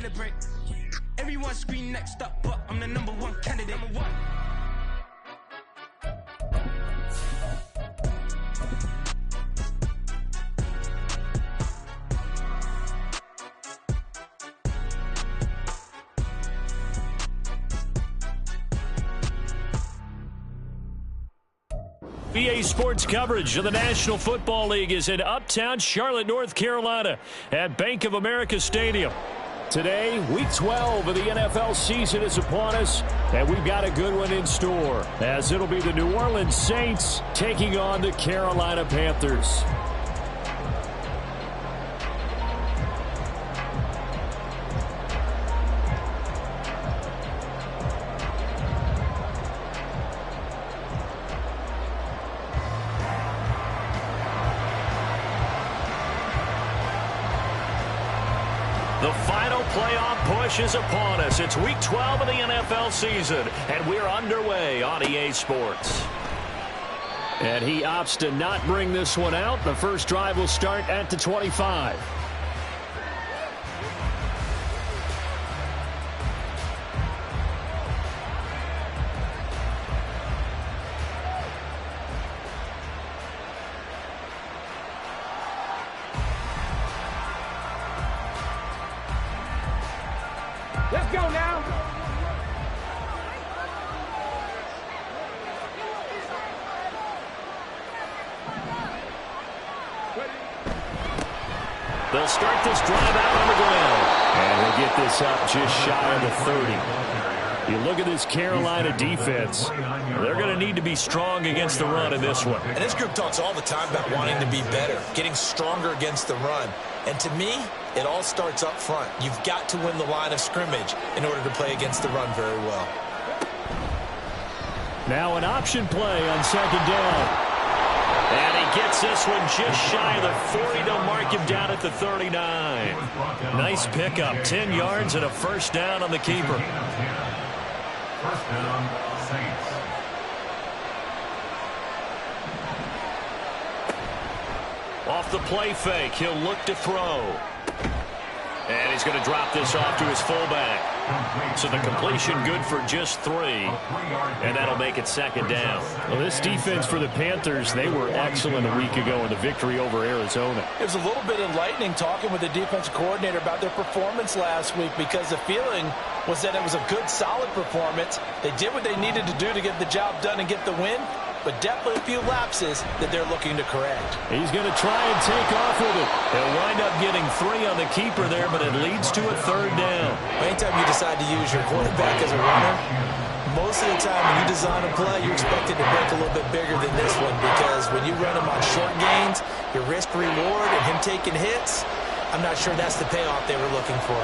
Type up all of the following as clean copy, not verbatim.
celebrate. Everyone scream next up, but I'm the #1 candidate. EA Sports coverage of the National Football League is in uptown Charlotte, North Carolina at Bank of America Stadium. Today, Week 12 of the NFL season is upon us, and we've got a good one in store, as it'll be the New Orleans Saints taking on the Carolina Panthers. The final playoff push is upon us. It's Week 12 of the NFL season, and we're underway on EA Sports. And he opts to not bring this one out. The first drive will start at the 25. Let's go now. They'll start this drive out on the ground. And we'll get this up just shy of the 30. You look at this Carolina defense. They're going to need to be strong against the run in this one. And this group talks all the time about wanting to be better, getting stronger against the run. And to me, it all starts up front. You've got to win the line of scrimmage in order to play against the run very well. Now an option play on second down. And he gets this one just shy of the 40. They'll mark him down at the 39. Nice pickup, 10 yards and a first down on the keeper. First down, Saints. Off the play fake, he'll look to throw. And he's going to drop this off to his fullback. So the completion good for just 3. And that'll make it second down. Well, this defense for the Panthers, they were excellent a week ago in the victory over Arizona. It was a little bit enlightening talking with the defensive coordinator about their performance last week, because the feeling was that it was a good, solid performance. They did what they needed to do to get the job done and get the win, but definitely a few lapses that they're looking to correct. He's going to try and take off with it. They'll wind up getting 3 on the keeper there, but it leads to a third down. Anytime you decide to use your quarterback as a runner, most of the time when you design a play, you're expected to break a little bit bigger than this one, because when you run him on short gains, your risk-reward and him taking hits, I'm not sure that's the payoff they were looking for.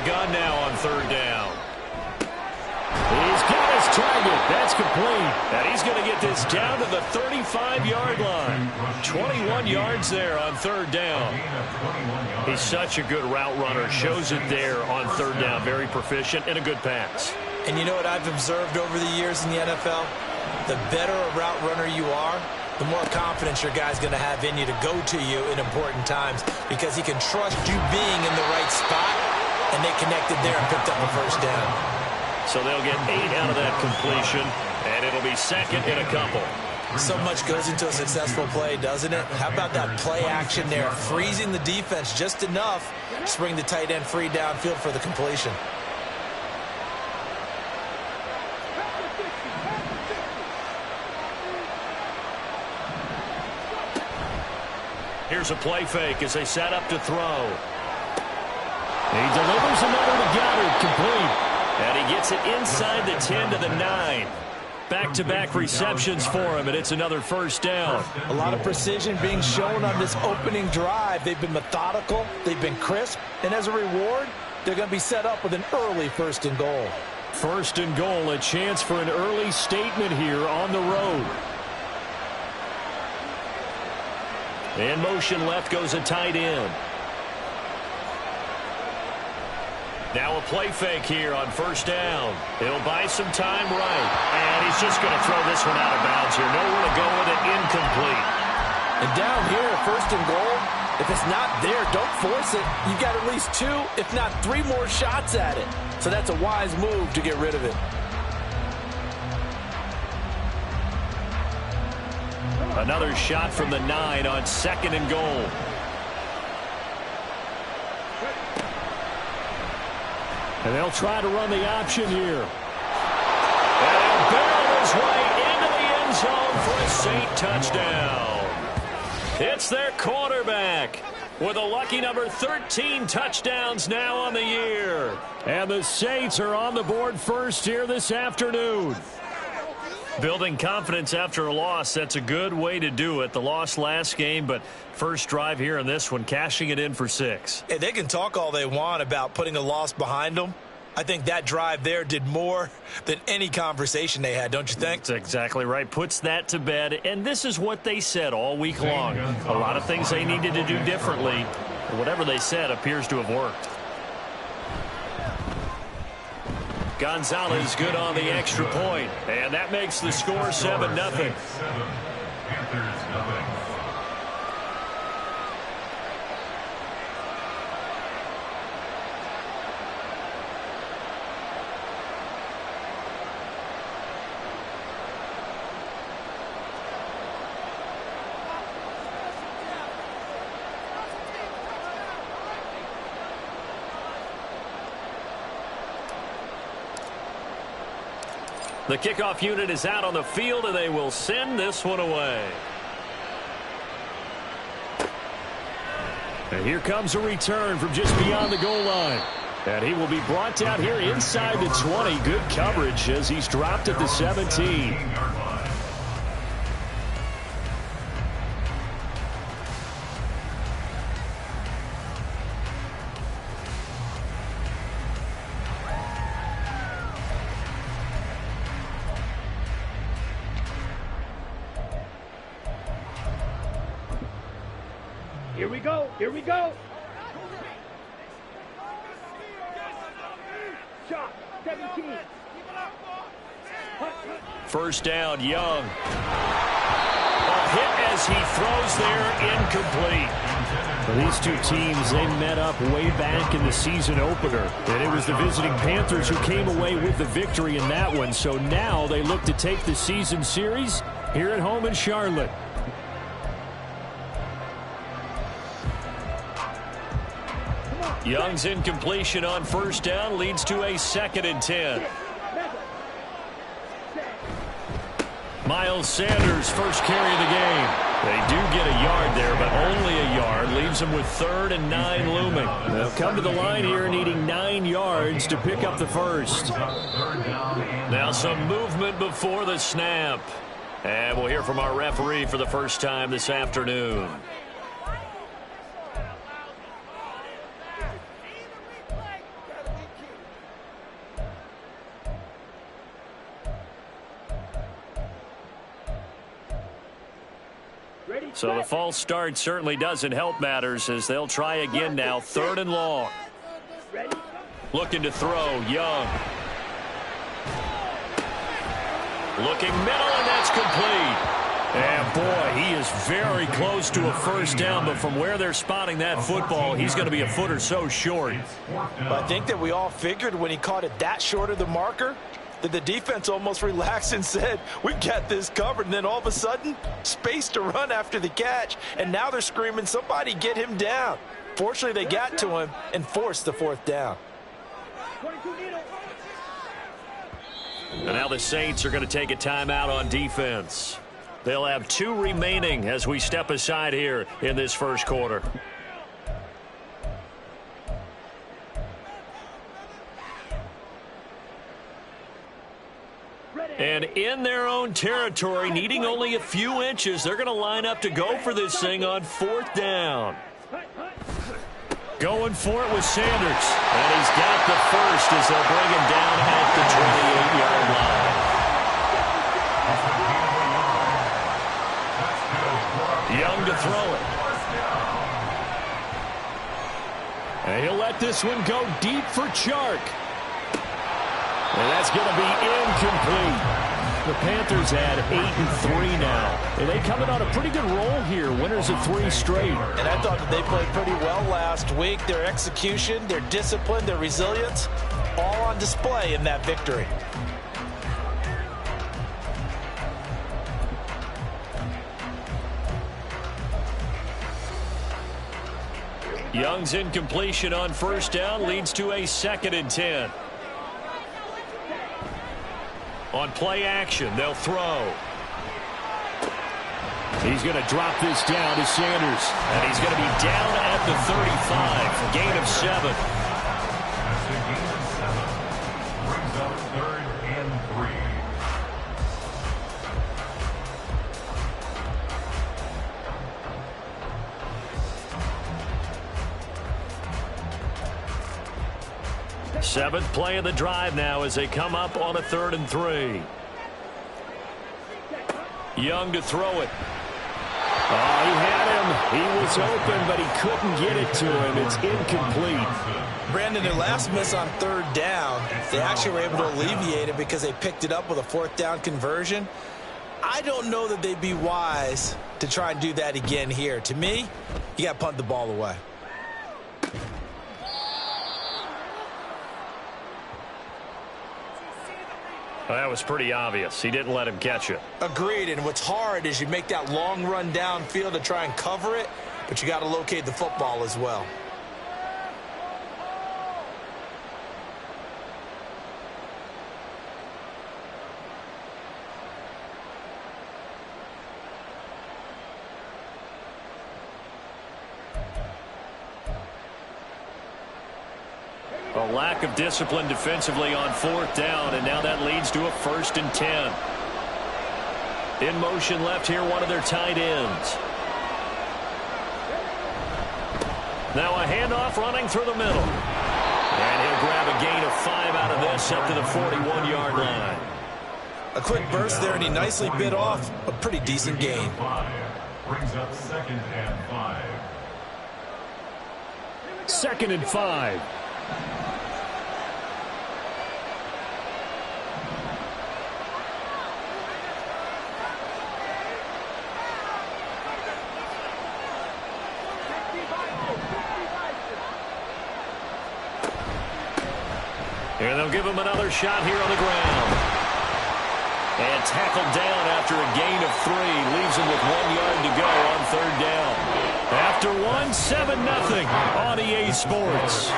Gun now on third down. He's got his target. That's complete. And he's going to get this down to the 35-yard line. 21 yards there on third down. He's such a good route runner. Shows it there on third down. Very proficient and a good pass. And you know what I've observed over the years in the NFL? The better a route runner you are, the more confidence your guy's going to have in you to go to you in important times, because he can trust you being in the right spot. And they connected there and picked up a first down. So they'll get 8 out of that completion, and it'll be second and a couple. So much goes into a successful play, doesn't it? How about that play action there, freezing the defense just enough to bring the tight end free downfield for the completion. Here's a play fake as they set up to throw. He delivers another to Goddard, complete. And he gets it inside the 10 to the 9. Back-to-back receptions for him, and it's another first down. A lot of precision being shown on this opening drive. They've been methodical, they've been crisp, and as a reward, they're going to be set up with an early first and goal. First and goal, a chance for an early statement here on the road. In motion left goes a tight end. Now a play fake here on first down. He'll buy some time right. And he's just going to throw this one out of bounds here. Nowhere to go with it, incomplete. And down here, first and goal, if it's not there, don't force it. You've got at least 2, if not 3 more shots at it. So that's a wise move to get rid of it. Another shot from the 9 on second and goal. And they'll try to run the option here. And he'll barrel his way into the end zone for a Saint touchdown. It's their quarterback with a lucky number 13 touchdowns now on the year. And the Saints are on the board first here this afternoon. Building confidence after a loss, that's a good way to do it. The loss last game, but first drive here in this one, cashing it in for 6. Hey, they can talk all they want about putting a loss behind them. I think that drive there did more than any conversation they had, don't you think? That's exactly right. Puts that to bed, and this is what they said all week long. A lot of things they needed to do differently. Whatever they said appears to have worked. Gonzalez good on the extra point, and that makes the score 7-0. Panthers 0. The kickoff unit is out on the field, and they will send this one away. And here comes a return from just beyond the goal line. And he will be brought down here inside the 20. Good coverage as he's dropped at the 17. Here we go. Here we go. Shot. 17. First down, Young. A hit as he throws there, incomplete. For these two teams, they met up way back in the season opener. And it was the visiting Panthers who came away with the victory in that one. So now they look to take the season series here at home in Charlotte. Young's incompletion on first down leads to a 2nd and 10. Miles Sanders, first carry of the game. They do get a yard there, but only a yard. Leaves them with 3rd and 9 looming. They'll come to the line here needing 9 yards to pick up the first. Now some movement before the snap. And we'll hear from our referee for the first time this afternoon. So the false start certainly doesn't help matters as they'll try again now. 3rd and long. Looking to throw, Young. Looking middle, and that's complete. And boy, he is very close to a first down, but from where they're spotting that football, he's going to be a foot or so short. I think that we all figured when he caught it that short of the marker, that the defense almost relaxed and said, we've got this covered. And then all of a sudden, space to run after the catch. And now they're screaming, somebody get him down. Fortunately, they got to him and forced the 4th down. And now the Saints are going to take a timeout on defense. They'll have 2 remaining as we step aside here in this first quarter. And in their own territory, needing only a few inches, they're going to line up to go for this thing on 4th down. Going for it with Sanders. And he's got the first as they'll bring him down at the 28-yard line. Young to throw it. And he'll let let this one go deep for Chark. And that's going to be incomplete. The Panthers had 8-3 now. And they coming on a pretty good roll here. Winners of 3 straight. And I thought that they played pretty well last week. Their execution, their discipline, their resilience, all on display in that victory. Young's incompletion on first down leads to a 2nd and 10. On play action, they'll throw. He's going to drop this down to Sanders. And he's going to be down at the 35. Gain of 7. That's a gain of 7. Brings up 3rd and 3. Seventh play of the drive now as they come up on a 3rd and 3. Young to throw it. Oh, he had him. He was open, but he couldn't get it to him. It's incomplete. Brandon, their last miss on 3rd down, they actually were able to alleviate it because they picked it up with a 4th down conversion. I don't know that they'd be wise to try and do that again here. To me, you got to punt the ball away. Well, that was pretty obvious. He didn't let him catch it. Agreed, and what's hard is you make that long run downfield to try and cover it, but you got to locate the football as well. A lack of discipline defensively on 4th down, and now that leads to a 1st and 10. In motion left here, one of their tight ends. Now a handoff running through the middle. And he'll grab a gain of 5 out of this up to the 41-yard line. A quick burst there, and he nicely bit off a pretty decent gain. 5 brings up 2nd and 5. 2nd and 5. And they'll give him another shot here on the ground. And tackled down after a gain of 3. Leaves him with 1 yard to go on 3rd down. After 7-0 on EA Sports.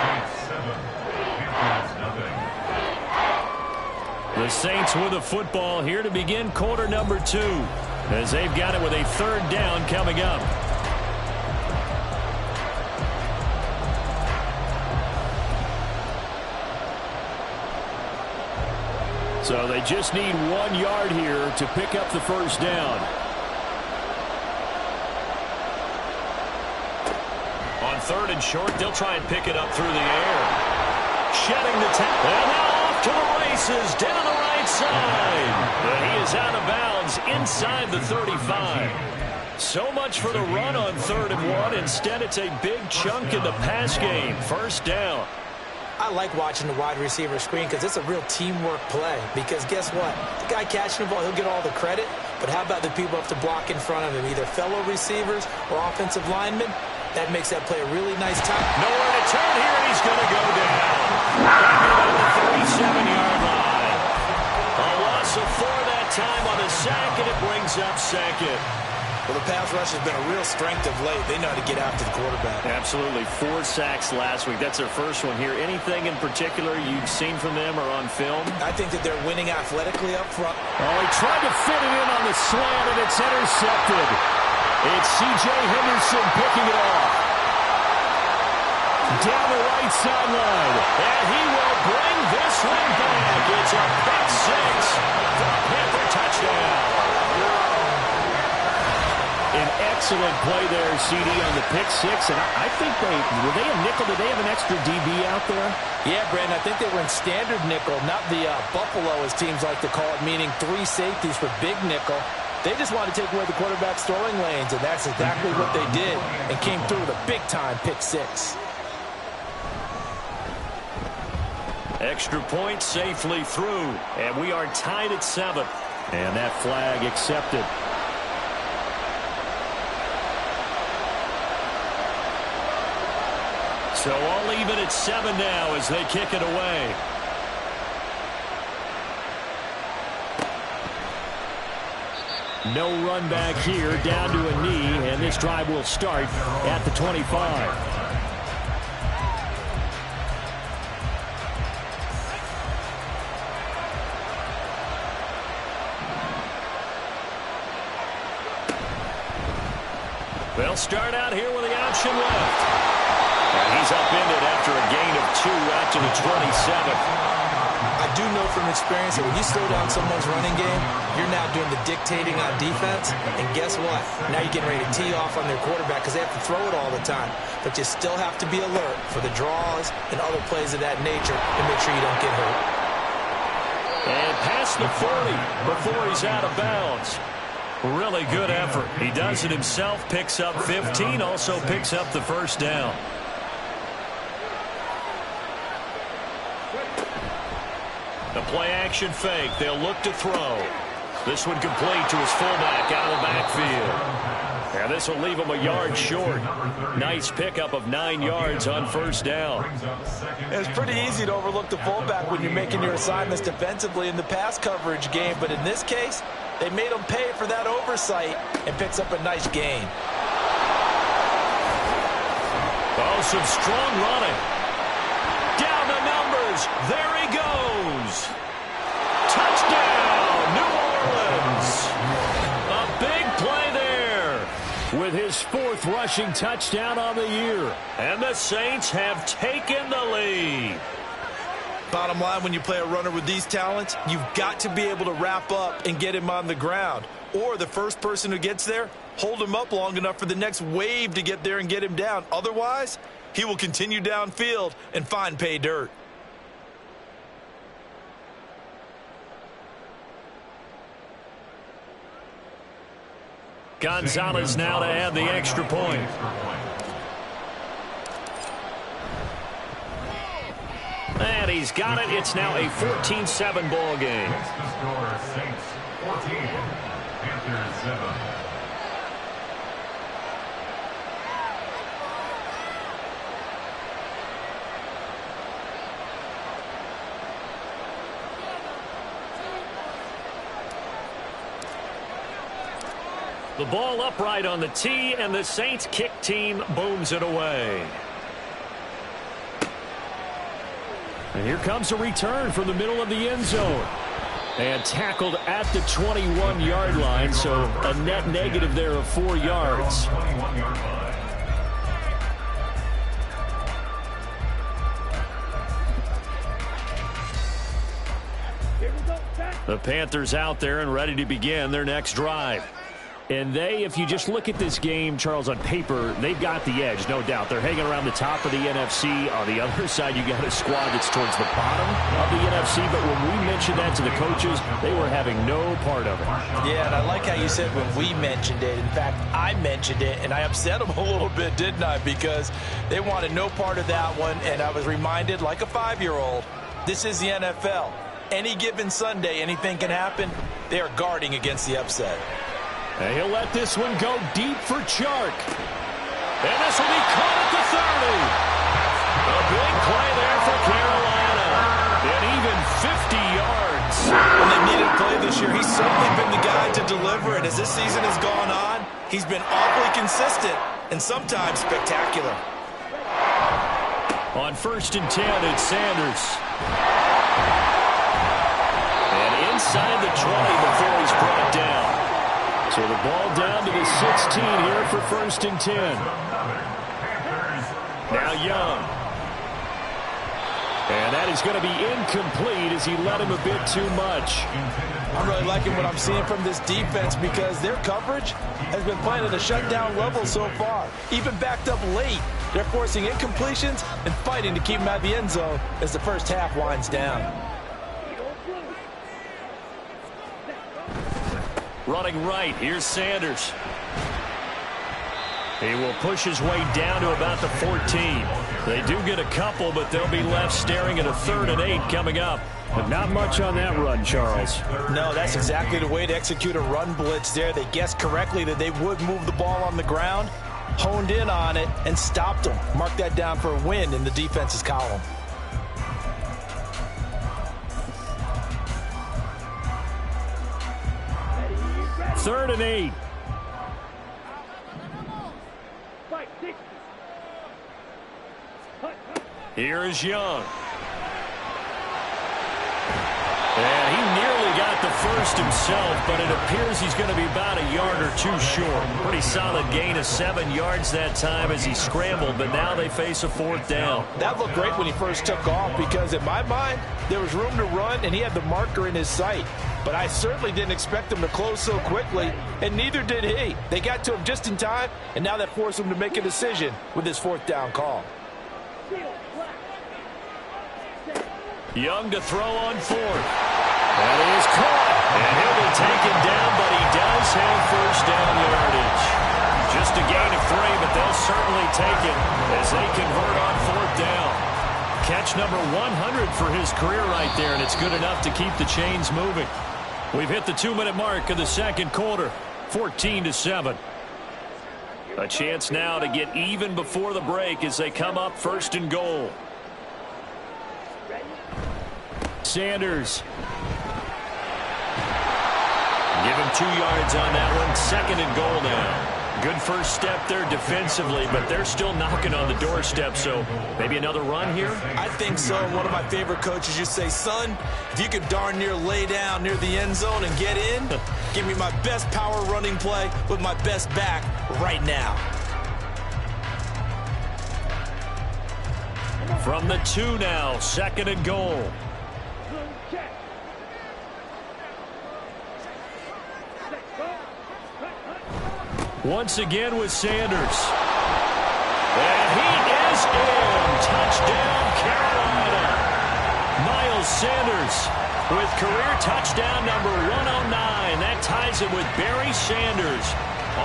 The Saints with a football here to begin quarter number 2. As they've got it with a 3rd down coming up. So they just need 1 yard here to pick up the 1st down. On 3rd and short, they'll try and pick it up through the air. Shedding the tackle. And now off to the races down the right side. But he is out of bounds inside the 35. So much for the run on 3rd and 1. Instead, it's a big chunk in the pass game. 1st down. I like watching the wide receiver screen because it's a real teamwork play. Because guess what? The guy catching the ball, he'll get all the credit. But how about the people up to block in front of him, either fellow receivers or offensive linemen? That makes that play a really nice time. Nowhere to turn here, and he's going to go down. At the 37-yard line. A loss of 4 that time on the sack, and it brings up 2nd. Well, the pass rush has been a real strength of late. They know how to get after the quarterback. Absolutely. 4 sacks last week. That's their first one here. Anything in particular you've seen from them or on film? I think that they're winning athletically up front. Oh, he tried to fit it in on the slant, and it's intercepted. It's C.J. Henderson picking it off. Down the right sideline. And he will bring this one back. It's a pick 6 for a Panther touchdown. An excellent play there, CD, on the pick 6. And I think were they a nickel? Did they have an extra DB out there? Yeah, Brandon, I think they were in standard nickel, not the Buffalo, as teams like to call it, meaning 3 safeties for big nickel. They just wanted to take away the quarterback's throwing lanes, and that's exactly what they did, and came through with a big-time pick 6. Extra point safely through. And we are tied at 7. And that flag accepted. So all even at 7 now as they kick it away. No run back here, down to a knee, and this drive will start at the 25. They'll start out here with the option left. And he's upended after a gain of 2 out to the 27. I do know from experience that when you slow down someone's running game, you're now doing the dictating on defense. And guess what? Now you're getting ready to tee off on their quarterback because they have to throw it all the time. But you still have to be alert for the draws and other plays of that nature and make sure you don't get hurt. And past the 40 before he's out of bounds. Really good effort. He does it himself, picks up 15, also picks up the first down. The play-action fake. They'll look to throw. This one complete to his fullback out of the backfield. And this will leave him a yard short. Nice pickup of 9 yards on first down. It's pretty easy to overlook the fullback when you're making your assignments defensively in the pass coverage game. But in this case, they made him pay for that oversight and picks up a nice gain. Oh, some strong running. Down the numbers. There he goes. Touchdown, New Orleans. A big play there with his 4th rushing touchdown on the year. And the Saints have taken the lead. Bottom line, when you play a runner with these talents, you've got to be able to wrap up and get him on the ground. Or the first person who gets there, hold him up long enough for the next wave to get there and get him down. Otherwise, he will continue downfield and find pay dirt. Gonzalez now to add the extra point. And he's got it. It's now a 14-7 ball game. Next to score, Saints 14, Panthers 7. The ball upright on the tee, and the Saints kick team booms it away. And here comes a return from the middle of the end zone. And tackled at the 21-yard line, so a net negative there of 4 yards. The Panthers out there and ready to begin their next drive. And if you just look at this game, Charles, on paper, they've got the edge, no doubt. They're hanging around the top of the NFC. On the other side, you got a squad that's towards the bottom of the NFC. But when we mentioned that to the coaches, they were having no part of it. Yeah, and I like how you said when we mentioned it. In fact, I mentioned it, and I upset them a little bit, didn't I? Because they wanted no part of that one, and I was reminded, like a 5-year-old, this is the NFL. Any given Sunday, anything can happen. They are guarding against the upset. And he'll let this one go deep for Chark. And this will be caught at the 30. A big play there for Carolina. And even 50 yards. When they needed a play this year, he's certainly been the guy to deliver. And as this season has gone on, he's been awfully consistent and sometimes spectacular. On 1st and 10, it's Sanders. And inside the 20 before he's brought down. So the ball down to the 16 here for 1st and 10. Now Young. And that is going to be incomplete as he let him a bit too much. I'm really liking what I'm seeing from this defense because their coverage has been playing at a shutdown level so far. Even backed up late, they're forcing incompletions and fighting to keep them out of the end zone as the first half winds down. Running right, here's Sanders. He will push his way down to about the 14. They do get a couple, but they'll be left staring at a 3rd and 8 coming up. But not much on that run, Charles. No, that's exactly the way to execute a run blitz there. They guessed correctly that they would move the ball on the ground, honed in on it, and stopped them. Mark that down for a win in the defense's column. Third and 8. Here is Young. And he nearly got the first himself, but it appears he's going to be about a yard or two short. Pretty solid gain of 7 yards that time as he scrambled, but now they face a 4th down. That looked great when he first took off because in my mind, there was room to run and he had the marker in his sight. But I certainly didn't expect him to close so quickly, and neither did he. They got to him just in time, and now that forced him to make a decision with his 4th down call. Young to throw on 4th. That is caught. And he'll be taken down, but he does have first down yardage. Just a gain of 3, but they'll certainly take it as they convert on 4th down. Catch number 100 for his career right there, and it's good enough to keep the chains moving. We've hit the 2-minute mark of the second quarter, 14-7. A chance now to get even before the break as they come up 1st and goal. Sanders. Give him 2 yards on that one. 2nd and goal now. Good first step there defensively, but they're still knocking on the doorstep, so maybe another run here? I think so. One of my favorite coaches used to say, son, if you could darn near lay down near the end zone and get in, give me my best power running play with my best back right now. From the 2 now, 2nd and goal. Once again with Sanders. And he is in. Touchdown, Carolina. Miles Sanders with career touchdown number 109. That ties him with Barry Sanders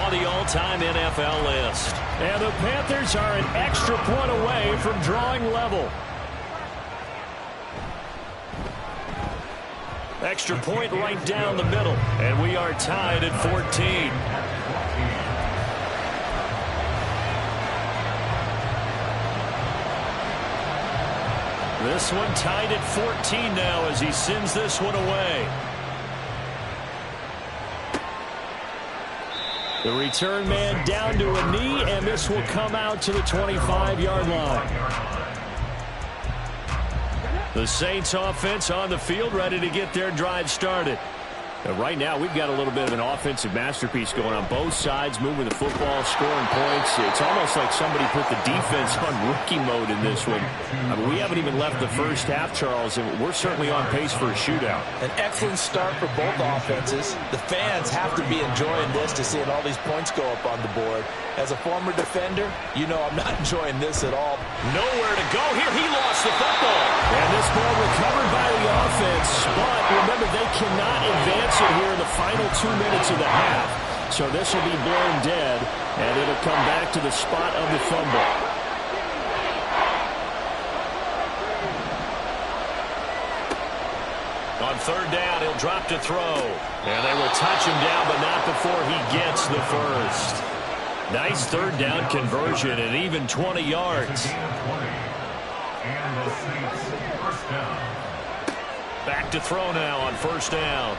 on the all-time NFL list. And the Panthers are an extra point away from drawing level. Extra point right down the middle. And we are tied at 14. This one tied at 14 now as he sends this one away. The return man down to a knee, and this will come out to the 25-yard line. The Saints offense on the field, ready to get their drive started. Right now, we've got a little bit of an offensive masterpiece going on both sides, moving the football, scoring points. It's almost like somebody put the defense on rookie mode in this one. I mean, we haven't even left the first half, Charles, and we're certainly on pace for a shootout. An excellent start for both offenses. The fans have to be enjoying this to seeing all these points go up on the board. As a former defender, you know I'm not enjoying this at all. Nowhere to go here. He lost the football. And this ball recovered by the offense, but remember, they cannot advance it here in the final 2 minutes of the half. So this will be blown dead, and it'll come back to the spot of the fumble. On 3rd down, he'll drop to throw. And they will touch him down, but not before he gets the first. Nice 3rd down conversion and even 20 yards. And the Saints first down. Back to throw now on 1st down.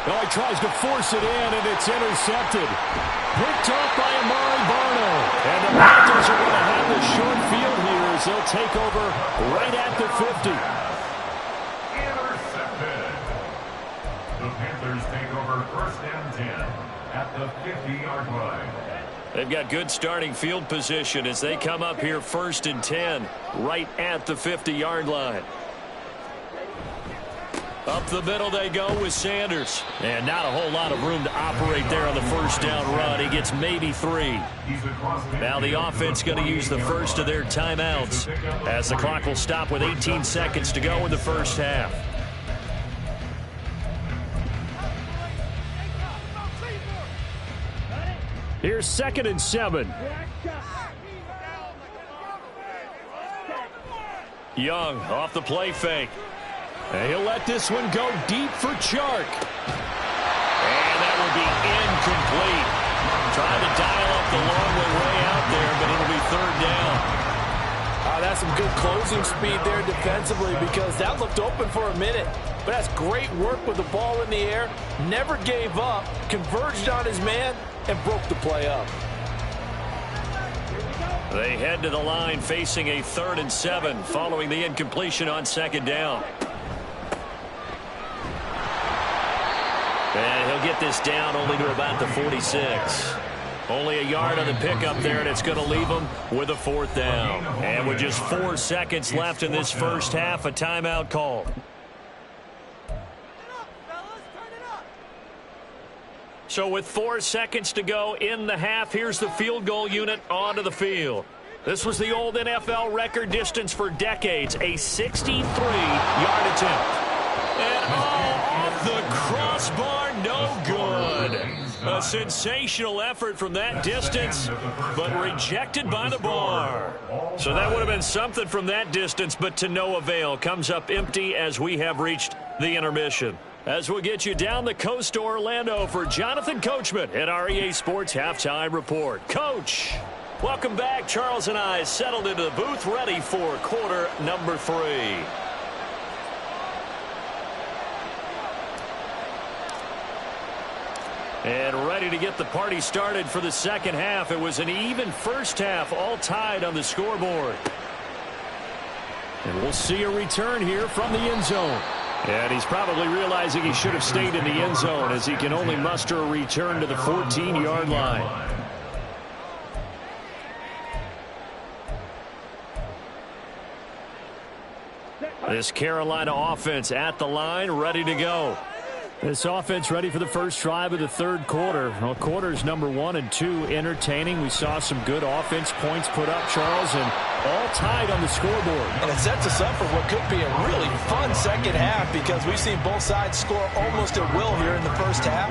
Oh, he tries to force it in, and it's intercepted. Picked off by Amari Barno. And the Panthers are going to have the short field here as they'll take over right at the 50. Intercepted. The Panthers take over 1st and 10 at the 50-yard line. They've got good starting field position as they come up here 1st and 10 right at the 50-yard line. Up the middle they go with Sanders. And not a whole lot of room to operate there on the 1st down run. He gets maybe 3. Now the offense going to use the first of their timeouts as the clock will stop with 18 seconds to go in the first half. Here's 2nd and 7. Young off the play fake. And he'll let this one go deep for Chark. And that will be incomplete. Trying to dial up the long way out there, but it'll be 3rd down. That's some good closing speed there defensively, because that looked open for a minute. But that's great work with the ball in the air. Never gave up, converged on his man, and broke the play up. They head to the line facing a 3rd and 7 following the incompletion on 2nd down. And he'll get this down only to about the 46. Only a yard on the pickup there, and it's going to leave him with a 4th down. And with just 4 seconds left in this first half, a timeout called. So with 4 seconds to go in the half, here's the field goal unit onto the field. This was the old NFL record distance for decades, a 63-yard attempt. And off the crossbar, no good. A sensational effort from that distance, but rejected by the bar. So that would have been something from that distance, but to no avail. Comes up empty as we have reached the intermission. As we'll get you down the coast to Orlando for Jonathan Coachman at our EA Sports Halftime Report. Coach, welcome back. Charles and I settled into the booth, ready for quarter number 3. And ready to get the party started for the second half. It was an even first half, all tied on the scoreboard. And we'll see a return here from the end zone. And he's probably realizing he should have stayed in the end zone, as he can only muster a return to the 14-yard line. This Carolina offense at the line, ready to go. This offense ready for the first drive of the 3rd quarter. Well, quarters number 1 and 2 entertaining. We saw some good offense points put up, Charles, and all tied on the scoreboard. And it sets us up for what could be a really fun second half, because we've seen both sides score almost at will here in the first half.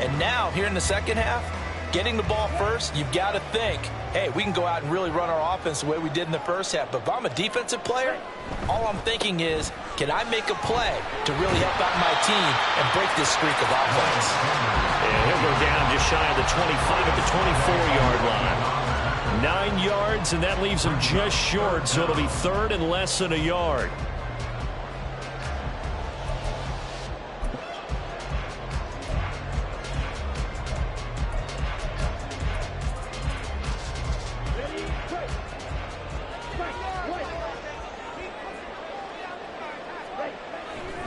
And now, here in the second half, getting the ball first, you've got to think, hey, we can go out and really run our offense the way we did in the first half. But if I'm a defensive player, all I'm thinking is, can I make a play to really help out my team and break this streak of offense? And he'll go down just shy of the 25 at the 24-yard line. 9 yards, and that leaves him just short, so it'll be 3rd and less than a yard.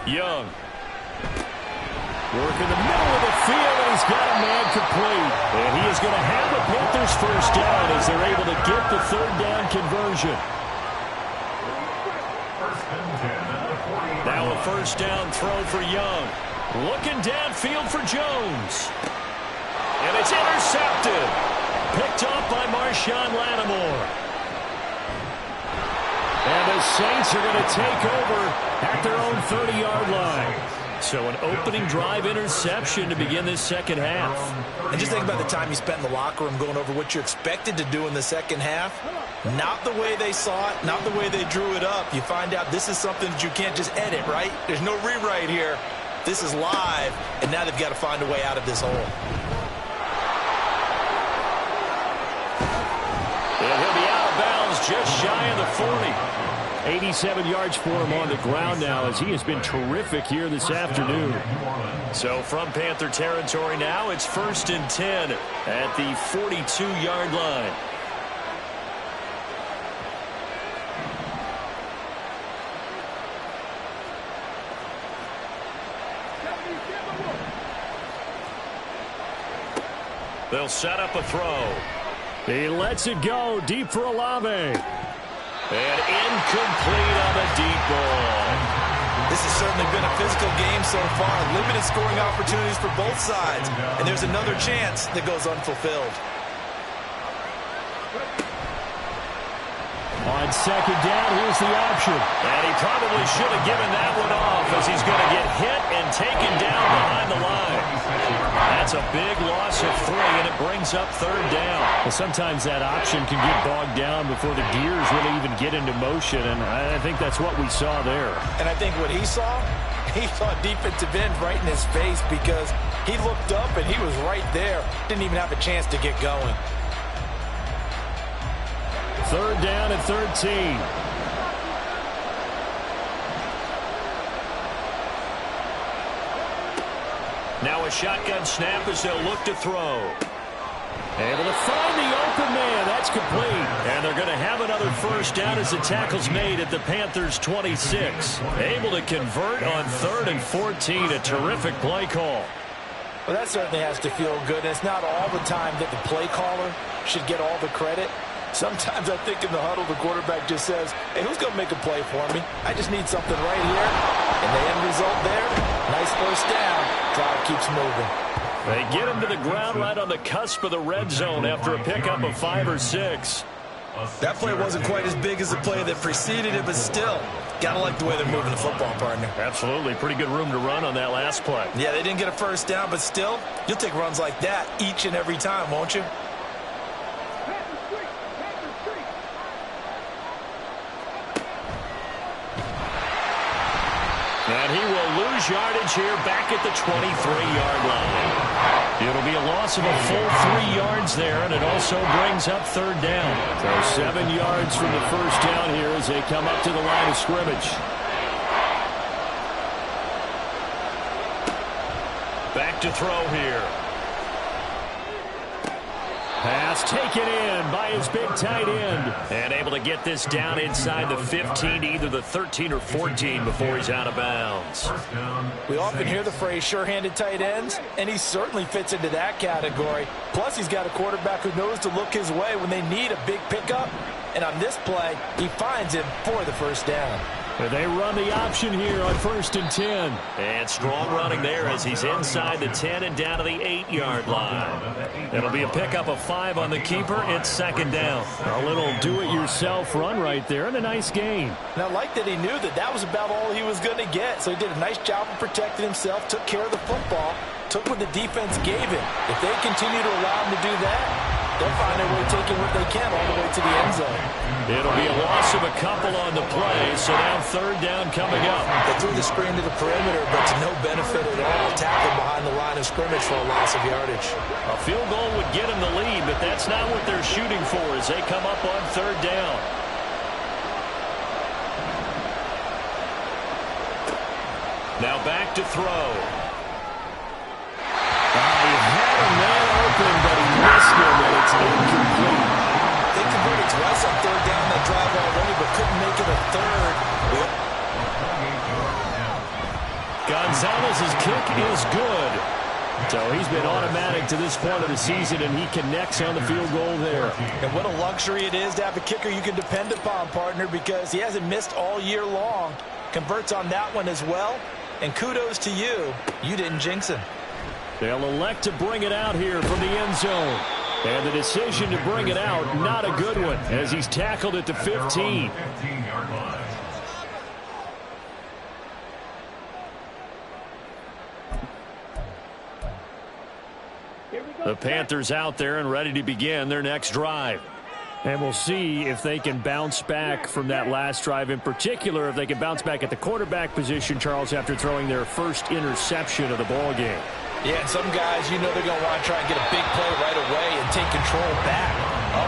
Young. Work in the middle of the field, and he's got a man complete. And he is going to have the Panthers first down as they're able to get the 3rd down conversion. Now a first down throw for Young. Looking downfield for Jones. And it's intercepted. Picked up by Marshawn Lattimore. And the Saints are going to take over at their own 30-yard line. So an opening drive interception to begin this second half. And just think about the time you spent in the locker room going over what you expected to do in the second half. Not the way they saw it, not the way they drew it up. You find out this is something that you can't just edit, right? There's no rewrite here. This is live, and now they've got to find a way out of this hole. And he'll be out of bounds just shy of the 40. 87 yards for him on the ground now, as he has been terrific here this afternoon. So from Panther territory now, it's 1st and 10 at the 42-yard line. They'll set up a throw. He lets it go deep for Olave. And incomplete on the deep ball. This has certainly been a physical game so far. Limited scoring opportunities for both sides. And there's another chance that goes unfulfilled. On second down, here's the option. And he probably should have given that one off, as he's going to get hit and taken down behind the line. That's a big loss of 3, and it brings up third down. Well, sometimes that option can get bogged down before the gears really even get into motion, and I think that's what we saw there. And I think what he saw defensive end right in his face, because he looked up and he was right there. Didn't even have a chance to get going. Third down and 13. Now a shotgun snap as they'll look to throw. Able to find the open man. That's complete. And they're going to have another first down as the tackle's made at the Panthers' 26. Able to convert on 3rd and 14. A terrific play call. Well, that certainly has to feel good. It's not all the time that the play caller should get all the credit. Sometimes I think in the huddle, the quarterback just says, hey, who's going to make a play for me? I just need something right here. And the end result there, nice first down. Drive keeps moving. They get him to the ground right on the cusp of the red zone after a pickup of 5 or 6. That play wasn't quite as big as the play that preceded it, but still, got to like the way they're moving the football, partner. Absolutely. Pretty good room to run on that last play. Yeah, they didn't get a first down, but still, you'll take runs like that each and every time, won't you? And he will lose yardage here back at the 23-yard line. It'll be a loss of a full 3 yards there, and it also brings up third down. So 7 yards from the first down here as they come up to the line of scrimmage. Back to throw here. Pass taken in by his big tight end. And able to get this down inside the 15 to either the 13 or 14 before he's out of bounds. We often hear the phrase sure-handed tight ends, and he certainly fits into that category. Plus, he's got a quarterback who knows to look his way when they need a big pickup. And on this play, he finds him for the first down. They run the option here on 1st and 10. And strong running there as he's inside the 10 and down to the 8-yard line. It'll be a pickup of 5 on the keeper. It's 2nd down. A little do-it-yourself run right there and a nice gain. And I like that he knew that that was about all he was going to get. So he did a nice job of protecting himself, took care of the football, took what the defense gave him. If they continue to allow him to do that, they'll find a way taking what they can all the way to the end zone. It'll be a loss of a couple on the play, so now third down coming up. They threw the screen to the perimeter, but to no benefit at all. Tackled behind the line of scrimmage for a loss of yardage. A field goal would get them the lead, but that's not what they're shooting for as they come up on third down. Now back to throw. He had a man open, but he missed him, and it's incomplete. They converted twice on third down that drive already, but couldn't make it a third. Gonzalez's kick is good. So he's been automatic to this point of the season, and he connects on the field goal there. And what a luxury it is to have a kicker you can depend upon, partner, because he hasn't missed all year long. Converts on that one as well. And kudos to you. You didn't jinx him. They'll elect to bring it out here from the end zone. And the decision to bring it out, not a good one, as he's tackled at the 15. The Panthers out there and ready to begin their next drive. And we'll see if they can bounce back from that last drive. In particular, if they can bounce back at the quarterback position, Charles, after throwing their first interception of the ball game. Yeah, and some guys, you know they're going to want to try and get a big play right away and take control back.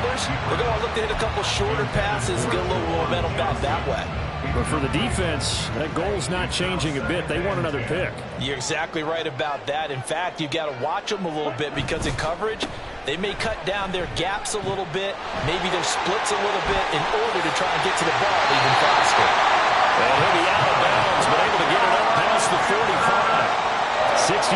Others, they're going to look to hit a couple shorter passes, get a little momentum back that way. But for the defense, that goal's not changing a bit. They want another pick. You're exactly right about that. In fact, you've got to watch them a little bit because in coverage, they may cut down their gaps a little bit, maybe their splits a little bit in order to try and get to the ball even faster. And he'll be out of bounds, but able to get it up past the 45. 67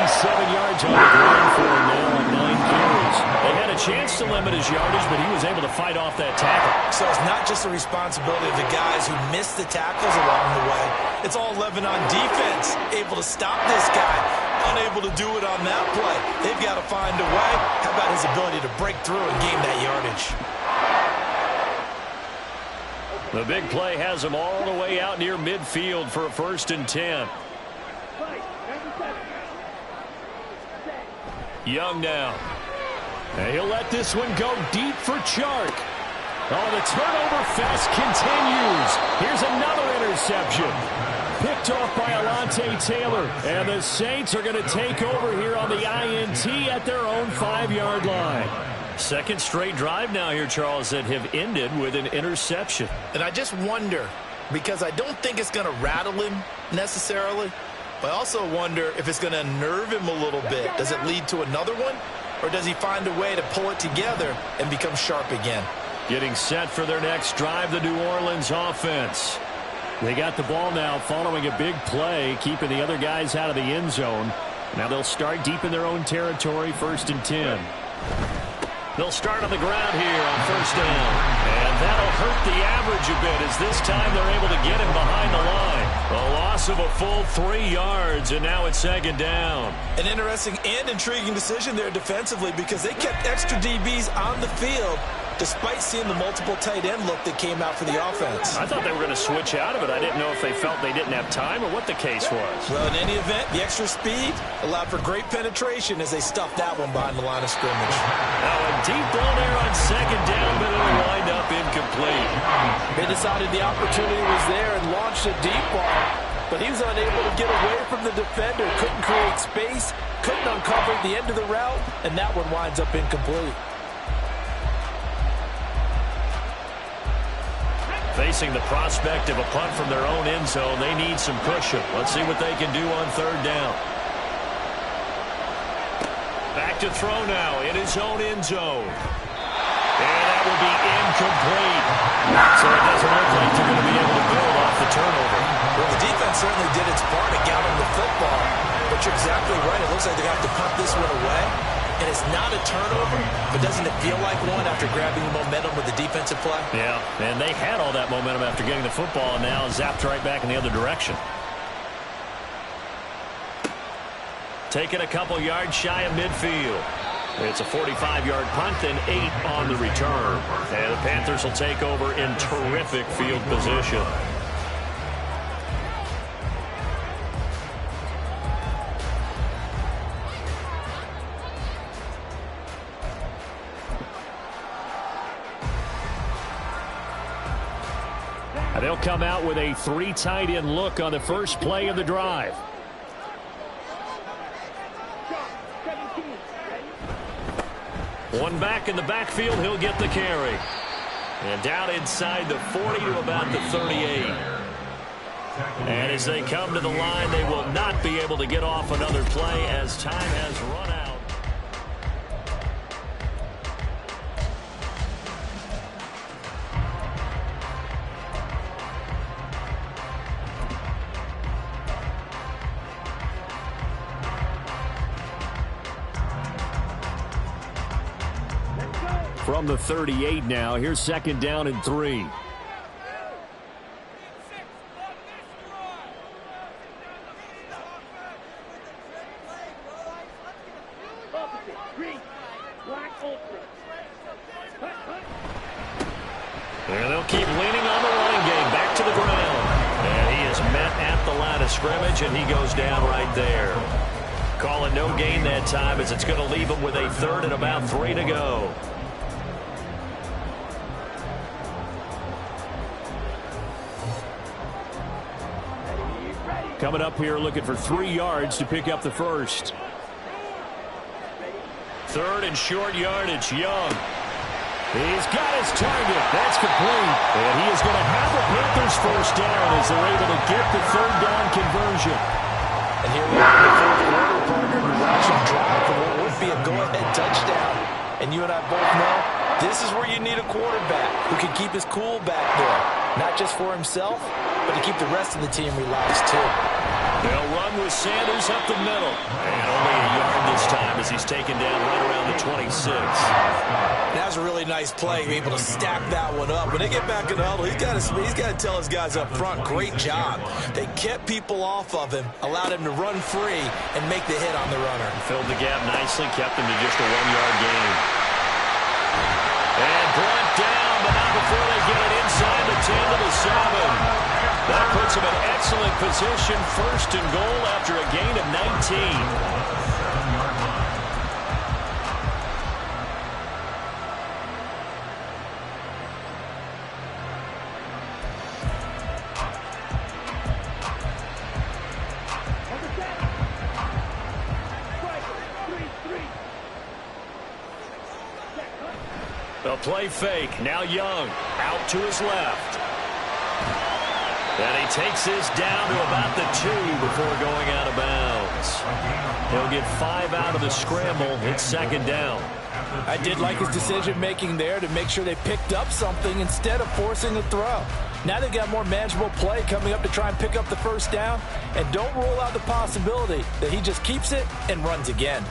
yards on the ground for him now on 9 carries. They had a chance to limit his yardage, but he was able to fight off that tackle. So it's not just the responsibility of the guys who missed the tackles along the way. It's all 11 on defense, able to stop this guy. Unable to do it on that play. They've got to find a way. How about his ability to break through and gain that yardage? The big play has him all the way out near midfield for a 1st and 10. Young now. And he'll let this one go deep for Chark. Oh, the turnover fest continues. Here's another interception. Picked off by Alontae Taylor. And the Saints are going to take over here on the INT at their own 5-yard line. Second straight drive now here, Charles, that have ended with an interception. And I just wonder, because I don't think it's going to rattle him necessarily, but I also wonder if it's going to unnerve him a little bit. Does it lead to another one? Or does he find a way to pull it together and become sharp again? Getting set for their next drive, the New Orleans offense. They got the ball now following a big play, keeping the other guys out of the end zone. Now they'll start deep in their own territory, 1st and 10. They'll start on the ground here on 1st down. And that'll hurt the average a bit as this time they're able to get him behind the line. A loss of a full 3 yards, and now it's 2nd down. An interesting and intriguing decision there defensively because they kept extra DBs on the field despite seeing the multiple tight end look that came out for the offense. I thought they were going to switch out of it. I didn't know if they felt they didn't have time or what the case was. Well, in any event, the extra speed allowed for great penetration as they stuffed that one behind the line of scrimmage. Now a deep ball there on 2nd down, but it'll wind up incomplete. They decided the opportunity was there and launched a deep ball, but he was unable to get away from the defender, couldn't create space, couldn't uncover the end of the route, and that one winds up incomplete. Facing the prospect of a punt from their own end zone, they need some cushion. Let's see what they can do on 3rd down. Back to throw now in his own end zone. And that will be incomplete. So it doesn't look like they're going to be able to build off the turnover. Well, the defense certainly did its part at gathering the football, but you're exactly right. It looks like they're going to have to punt this one away. And it's not a turnover, but doesn't it feel like one after grabbing the momentum with the defensive play? Yeah, and they had all that momentum after getting the football, and now zapped right back in the other direction. Taking a couple yards shy of midfield. It's a 45-yard punt and 8 on the return. And the Panthers will take over in terrific field position. They'll come out with a 3 tight end look on the first play of the drive. One back in the backfield, he'll get the carry. And down inside the 40 to about the 38. And as they come to the line, they will not be able to get off another play as time has run out. From the 38 now, here's 2nd down and 3. And they'll keep leaning on the running game back to the ground. And he is met at the line of scrimmage, and he goes down right there. Calling no gain that time as it's going to leave him with a 3rd and about 3 to go. Coming up here looking for 3 yards to pick up the first. 3rd and short yardage, Young. He's got his target. That's complete. And he is going to have the Panthers first down as they're able to get the 3rd down conversion. And here we are in the 4th quarter, partner. We watch him drive for what would be a go-ahead touchdown. And you and I both know this is where you need a quarterback who can keep his cool back there. Not just for himself, but to keep the rest of the team relaxed too. They'll run with Sanders up the middle. And only a yard this time as he's taken down right around the 26. That was a really nice play, being able to stack that one up. When they get back in the huddle, he's got to tell his guys up front, great job. They kept people off of him, allowed him to run free and make the hit on the runner. Filled the gap nicely, kept him to just a 1-yard gain. And brought down, but not before they get it inside the 10 to the 7. That puts him in excellent position, 1st and goal after a gain of 19. A play fake. Now Young out to his left. And he takes this down to about the 2 before going out of bounds. He'll get 5 out of the scramble. It's second down. I did like his decision-making there to make sure they picked up something instead of forcing a throw. Now they've got more manageable play coming up to try and pick up the first down. And don't rule out the possibility that he just keeps it and runs again.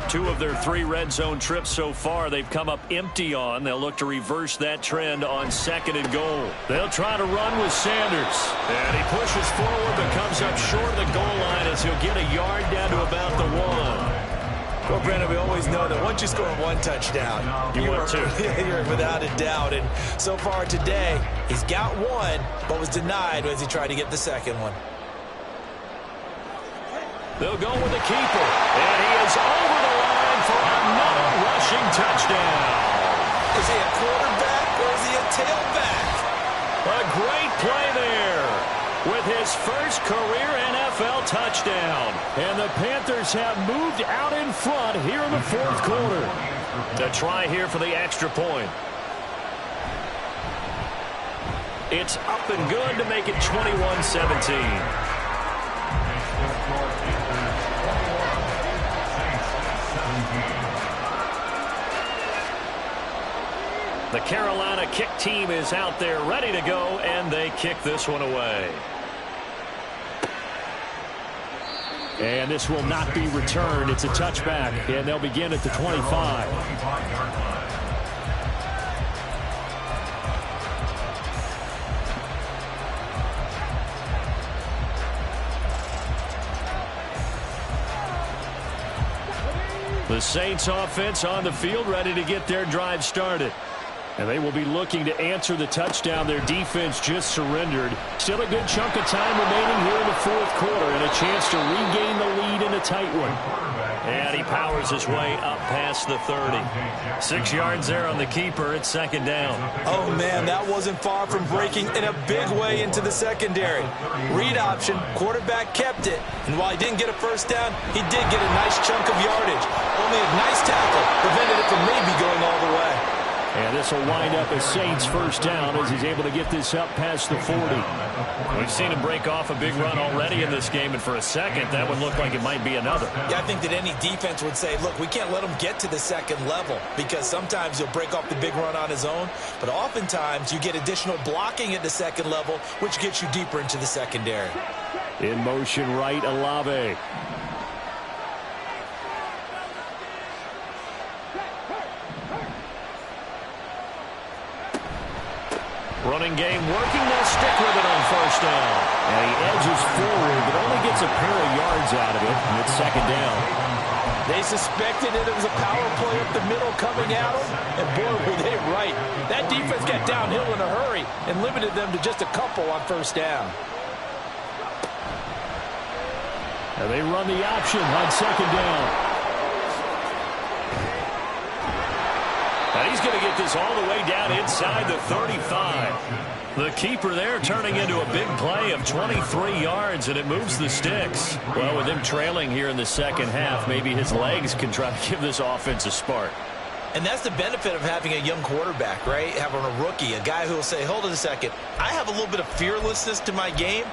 2 of their 3 red zone trips so far they've come up empty on. They'll look to reverse that trend on 2nd and goal. They'll try to run with Sanders. And he pushes forward but comes up short of the goal line as he'll get a yard down to about the 1. Well, Brandon, we always know that once you score 1 touchdown, you are without a doubt. And so far today, he's got 1, but was denied as he tried to get the 2nd one. They'll go with the keeper. And he is over the line for another rushing touchdown. Is he a quarterback or is he a tailback? A great play there with his first career NFL touchdown. And the Panthers have moved out in front here in the 4th quarter. To try here for the extra point. It's up and good to make it 21-17. The Carolina kick team is out there ready to go, and they kick this one away. And this will not be returned. It's a touchback, and they'll begin at the 25. The Saints offense on the field ready to get their drive started. And they will be looking to answer the touchdown their defense just surrendered. Still a good chunk of time remaining here in the 4th quarter and a chance to regain the lead in a tight one. And he powers his way up past the 30. 6 yards there on the keeper. It's 2nd down. Oh, man, that wasn't far from breaking in a big way into the secondary. Read option, quarterback kept it. And while he didn't get a first down, he did get a nice chunk of yardage. Only a nice tackle prevented it from maybe going all the way. And this will wind up as Saints first down as he's able to get this up past the 40. We've seen him break off a big run already in this game, and for a second, that would look like it might be another. Yeah, I think that any defense would say, look, we can't let him get to the 2nd level because sometimes he'll break off the big run on his own, but oftentimes you get additional blocking at the 2nd level, which gets you deeper into the secondary. In motion right, Olave. Running game working. They'll stick with it on first down. And he edges forward, but only gets a pair of yards out of it. And it's 2nd down. They suspected it was a power play up the middle coming at them. And boy, were they right. That defense got downhill in a hurry and limited them to just a couple on first down. And they run the option on 2nd down. And he's going to get this all the way down inside the 35. The keeper there turning into a big play of 23 yards, and it moves the sticks. Well, with him trailing here in the 2nd half, maybe his legs can try to give this offense a spark. And that's the benefit of having a young quarterback, right? Having a rookie, a guy who will say, hold on a second, I have a little bit of fearlessness to my game.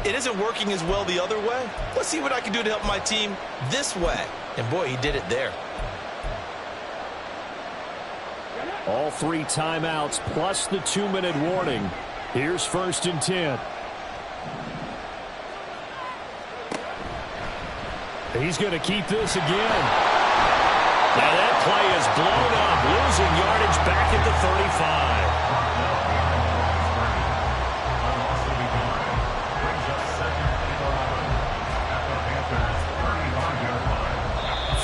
It isn't working as well the other way. Let's see what I can do to help my team this way. And boy, he did it there. All 3 timeouts plus the 2-minute warning. Here's 1st and 10. He's going to keep this again. Now that play is blown up, losing yardage back at the 35.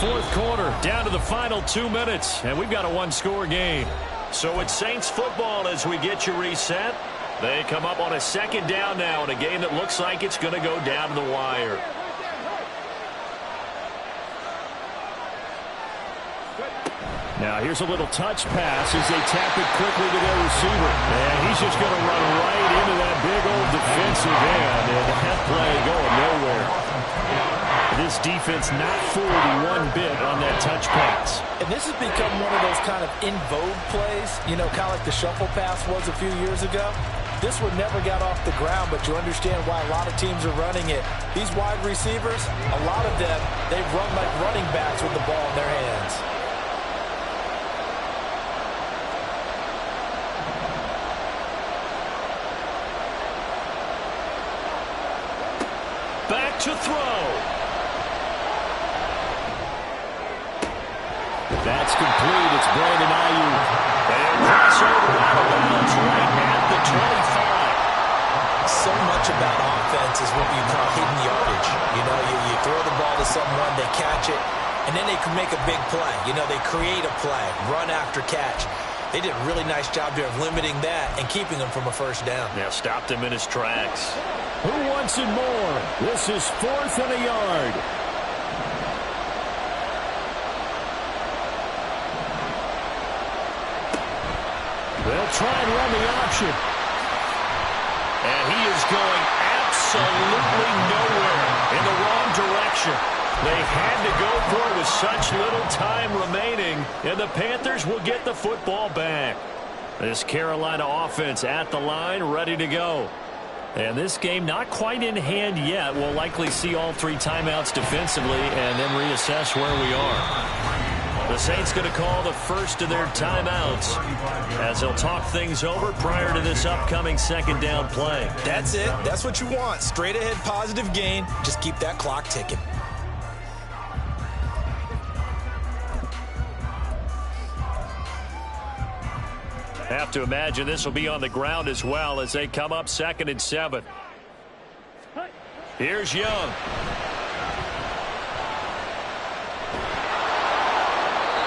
4th quarter, down to the final 2 minutes, and we've got a 1-score game. So it's Saints football as we get you reset. They come up on a 2nd down now in a game that looks like it's going to go down to the wire. Now here's a little touch pass as they tap it quickly to their receiver. And he's just going to run right into that big old defensive end. And that play going nowhere. This defense not fooled one bit on that touch pass. And this has become one of those kind of in vogue plays, you know, kind of like the shuffle pass was a few years ago. This one never got off the ground, but you understand why a lot of teams are running it. These wide receivers, a lot of them, they've run like running backs with the ball in their hands. Back to throw. That's complete. It's Brandon Ayuk. And crossover out of bounds right at the 25. So much about offense is what you call hidden yardage. You know, you throw the ball to someone, they catch it, and then they can make a big play. You know, they create a play, run after catch. They did a really nice job there of limiting that and keeping him from a first down. Now stopped him in his tracks. Who wants it more? This is 4th and a yard. They'll try and run the option. And he is going absolutely nowhere in the wrong direction. They had to go for it with such little time remaining, and the Panthers will get the football back. This Carolina offense at the line, ready to go. And this game not quite in hand yet. We'll likely see all 3 timeouts defensively and then reassess where we are. The Saints going to call the first of their timeouts as they'll talk things over prior to this upcoming second down play. That's it. That's what you want. Straight ahead positive gain. Just keep that clock ticking. Have to imagine this will be on the ground as well as they come up 2nd and 7. Here's Young.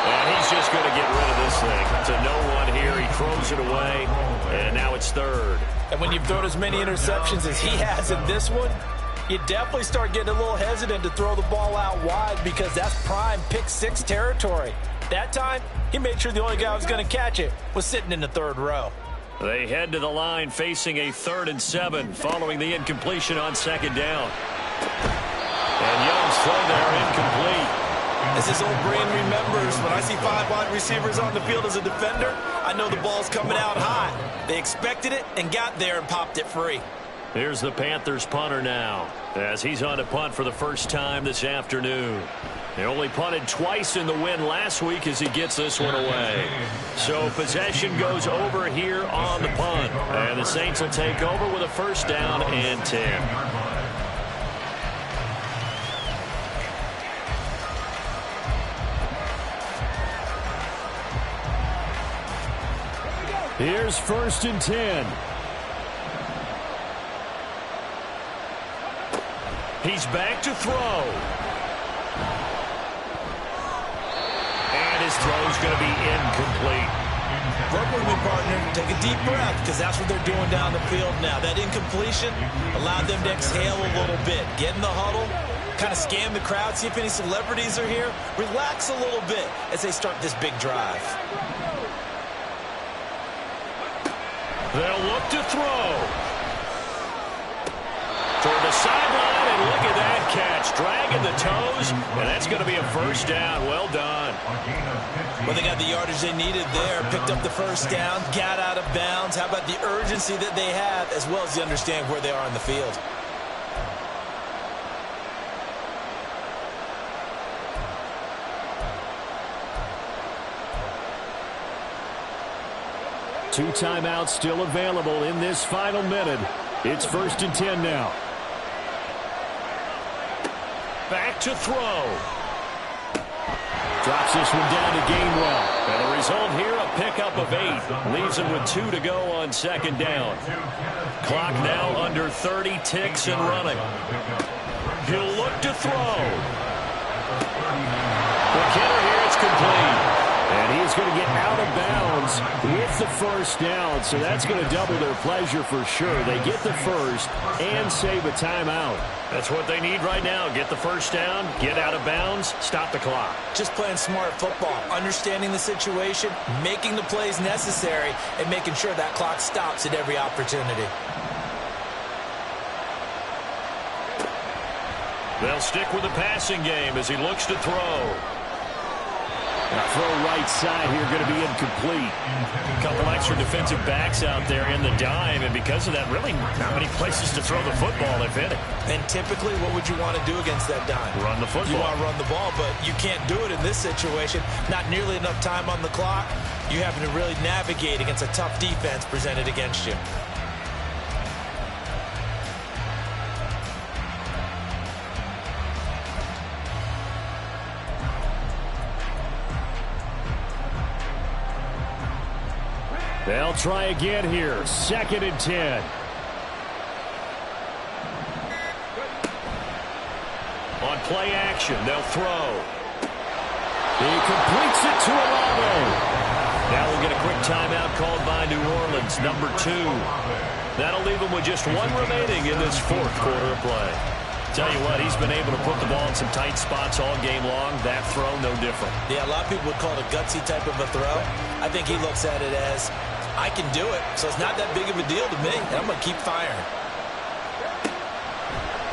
And he's just going to get rid of this thing. To no one here. He throws it away. And now it's 3rd. And when you've thrown as many interceptions as he has in this one, you definitely start getting a little hesitant to throw the ball out wide because that's prime pick 6 territory. That time, he made sure the only guy who was going to catch it was sitting in the 3rd row. They head to the line facing a 3rd and 7 following the incompletion on 2nd down. And Young's throw there incomplete. As his old brain remembers, when I see 5 wide receivers on the field as a defender, I know the ball's coming out high. They expected it and got there and popped it free. Here's the Panthers punter now as he's on to punt for the first time this afternoon. They only punted twice in the win last week as he gets this one away. So possession goes over here on the punt. And the Saints will take over with a 1st down and 10. Here's 1st and 10. He's back to throw. And his throw's going to be incomplete. Work with me, partner. Take a deep breath because that's what they're doing down the field now. That incompletion allowed them to exhale a little bit. Get in the huddle, kind of scan the crowd, see if any celebrities are here. Relax a little bit as they start this big drive. They'll look to throw. Toward the sideline, and look at that catch. Dragging the toes, and that's going to be a 1st down. Well done. Well, they got the yardage they needed there. Picked up the 1st down, got out of bounds. How about the urgency that they have, as well as they understand where they are in the field. Two timeouts still available in this final minute. It's 1st and 10 now. Back to throw. Drops this one down to Gainwell. And the result here, a pickup of 8. Leaves him with 2 to go on 2nd down. Clock now under 30 ticks and running. He'll look to throw. The killer here, it's complete. And he's going to get out of bounds with the 1st down, so that's going to double their pleasure for sure. They get the 1st and save a timeout. That's what they need right now. Get the 1st down, get out of bounds, stop the clock. Just playing smart football, understanding the situation, making the plays necessary, and making sure that clock stops at every opportunity. They'll stick with the passing game as he looks to throw. A throw right side here going to be incomplete. A couple extra defensive backs out there in the dime, and because of that, really not many places to throw the football, if any. And typically, what would you want to do against that dime? Run the football. You want to run the ball, but you can't do it in this situation. Not nearly enough time on the clock. You having to really navigate against a tough defense presented against you. They'll try again here. 2nd and 10. On play action, they'll throw. He completes it to Olave. Now we'll get a quick timeout called by New Orleans, number 2. That'll leave them with just 1 remaining in this 4th quarter of play. Tell you what, he's been able to put the ball in some tight spots all game long. That throw, no different. Yeah, a lot of people would call it a gutsy type of a throw. I think he looks at it as, I can do it, so it's not that big of a deal to me, and I'm going to keep firing.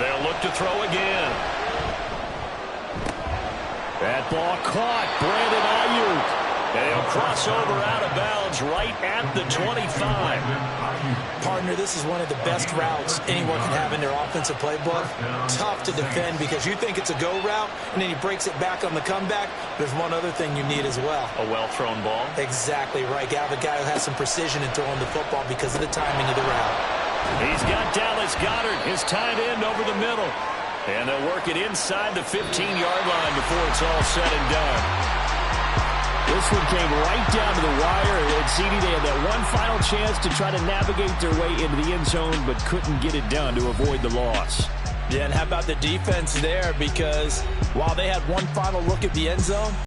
They'll look to throw again. That ball caught. Brandon Ayuk. And he'll cross over out of bounds right at the 25. Partner, this is one of the best routes anyone can have in their offensive playbook. Tough to defend because you think it's a go route, and then he breaks it back on the comeback. There's one other thing you need as well. A well-thrown ball. Exactly right. You have a guy who has some precision in throwing the football because of the timing of the route. He's got Dallas Goedert, his tight end, over the middle. And they'll work it inside the 15-yard line before it's all said and done. This one came right down to the wire, and CD, they had that one final chance to try to navigate their way into the end zone, but couldn't get it done to avoid the loss. Yeah, and how about the defense there? Because while they had one final look at the end zone,